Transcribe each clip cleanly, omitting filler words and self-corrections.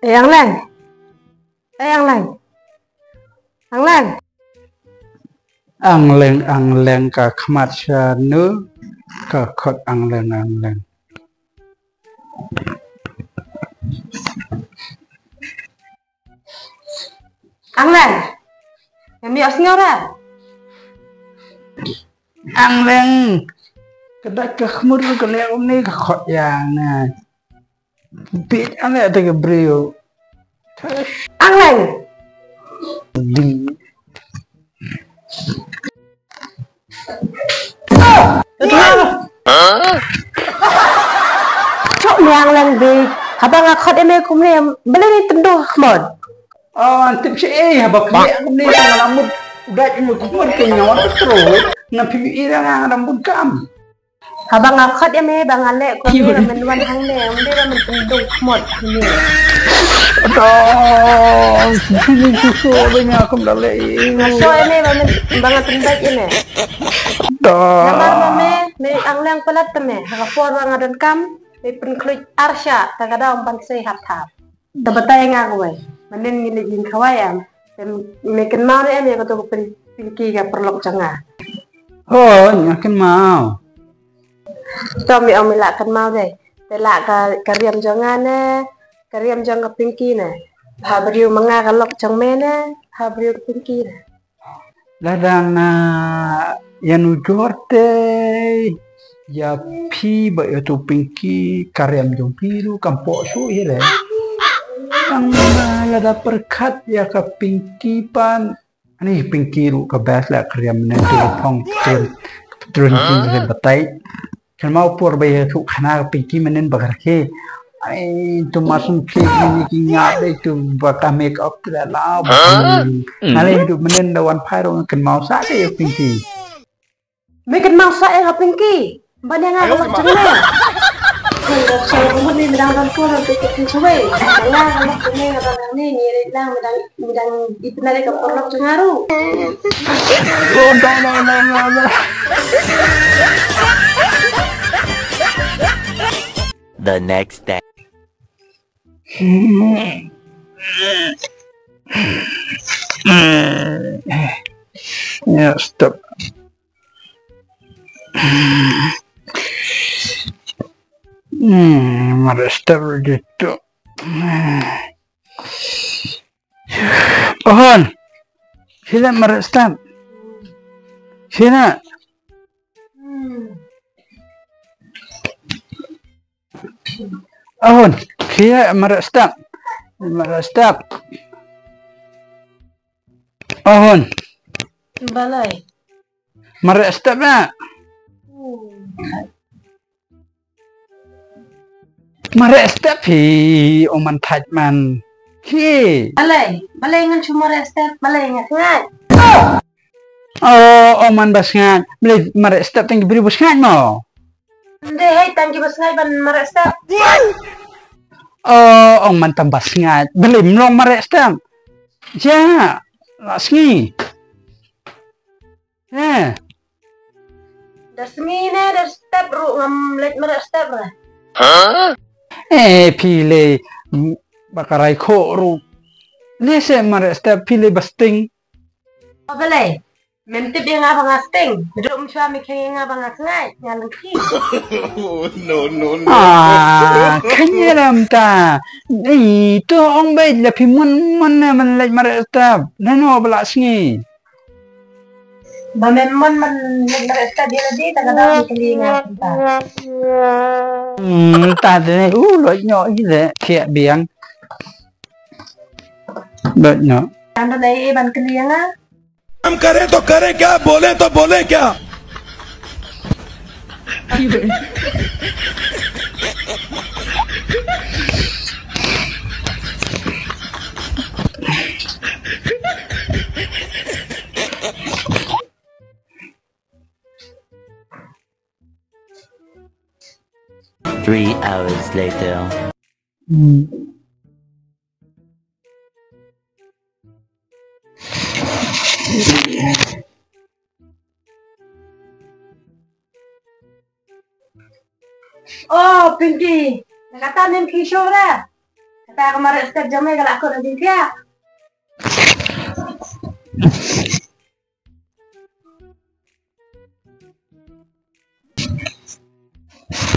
Yang lain, yang lain, yang lain. Ang leng ka khmat sha nu ka khot ang leng. Ang lain, yang biasa ngora. Ang leng kedak ka khmur ka le ni ka khot yang na. Bit ang le ta ka brio. Ang lain. Cok yang lain di habang akot eme kumne beli ni tendu khmod. Tip si habak le ni ka lamut udah ni ku pun ke nyawa terus na pi ira nga rambut kam. Habang akot eme bangale ko ni menwan hang ne umde men tendu khmod ni. Aduh, sini susu banyak aku dale. So eme men bangat tendat ini. Namar me ang lang palat me hagapor nga don kam me penkluj arsya tagada umpan sei hap-hap. Dabatay nga ko manin ngiligin kawayam me ken mau eme ko to pinki ga perlok canga. Oh, nyakin mau. To mi omila kan mau deh. Tela ka riam jangane, ka riam jang ka pinki ne. Habriu manga ka lok cang mene, habriu pinki ne. Ladang yang ujorte ya pi ba itu pinki karyam jong piru kampo su ile. Ang lada perkat ya ka pinki pan ani pinki ru ka bas la karyam ne tu pong turun ke batai. Kan mau pur ba tu khana pinki menen bagar ke ai tu masum ke ni ki nya de tu baka make up la la ale hidup menen lawan pharo kan mau sa de pinki. Bikin mangsa ya pinki. Banyak nga kalau cengnya. Kalau saya kamu ni medang dan pun nanti kita coba. Jangan kalau cengnya orang ni ni lang medang itu nanti ke porlok cengaru. Oh no. The next day. Ya stop. Merestap gitu. Ohon, sila merestap. Sila. Ohon, sila merestap. Ohon. Balai. Merestap na. Merestap hi oman tajman. Ki. Balai ngan cuma restep, balai ngan ngat. Oh, oman basngan. Beli merestap tinggi beri basngan mo. Hindi, hai tangki basngai ban merestep. Oh, oman tambas ngat. Beli mlong merestap. Ja, lasngi. Dasmi ne restep ru ngam let merestep lah. Pile bakarai koru. Lese merestap pile basting. Oh balai. Mentip yang abang asting. Beduk suami kaya yang abang asngai. Nyalang ki. No. Kanya lam ta. Itu ong baik lebih mun man let merestap. Nano belasngi. Bamemon man merestep dia lagi tak ada kelingan kita. Tadi loj nhỏ ile kia biang. Loj nhỏ. Anda dari ban kelingan. हम करें तो करें क्या बोले तो बोले क्या Three hours later. Oh, Pinky. Nakatanim kisyo ra. Ta kemarin setiap jamnya kalau aku ada dia.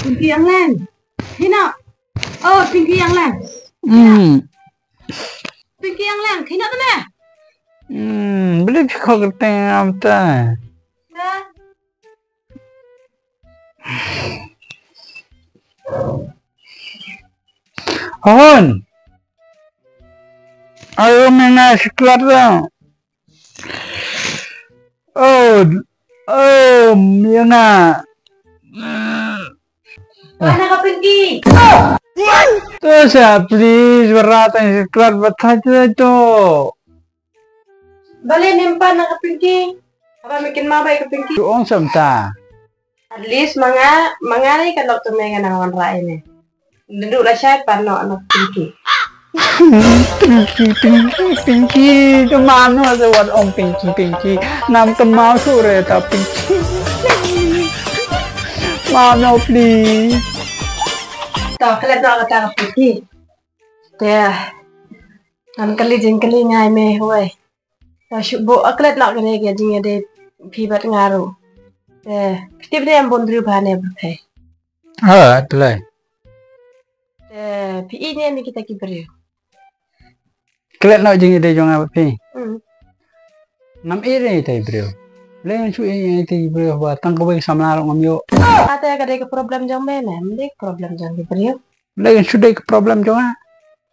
Pinky yang lain. Hina. Oh, pinky yang lain. Pinky yang lain. Hina tu meh. Boleh kau kerja apa? Dah. Hon. Ayo mana sekelar dah. Oh, Yana. Mana kau Pinky? Terus ya, please beratan sekelar bertaja itu. Balik nimpan nak Pinky. Apa bikin mabai ke Pinky? Tuong samta. At least mga ni kalau tu mereka nak rai ni. Duduk lah saya pano anak Pinky. Pinky, kemana lewat om Pinky, nam temau sore tak Pinky. Mana please. Tahu kalian nak kata Pinky. Dia, an kali jengkali ngai meh huai. Tahu syubu aklet nak kena gaji ada pibat ngaru. Pasti dia yang bondri bahane berpai. Itulah. PI ni yang kita kiberi. Kalian nak jengi dia jangan apa? Nam ere tay bro. Lain su ini tay bro batang kau bagi samlar ngamyo. Ate kada ke problem jang me mendek problem jang kiberi. Lain sudah ke problem jangan.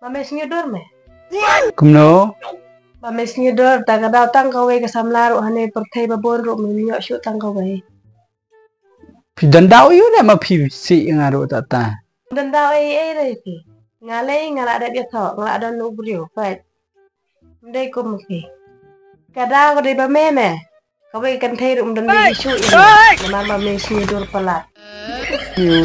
Mames nyudor me. Kumno. Mames nyudor tak ada tang kau bagi samlar hane pertai babon ro minyo syu tang kau bagi. Dan tahu you dah mapi si ngaru tata. Dan tahu deh pi. Ngalai ada dia thok, ngalai ada nubrio, right? Mendek ko mesti. Kada ko di ba meme. Kau bagi kan thai rum dan bagi syu ini. Nama mames nyudor pelat. You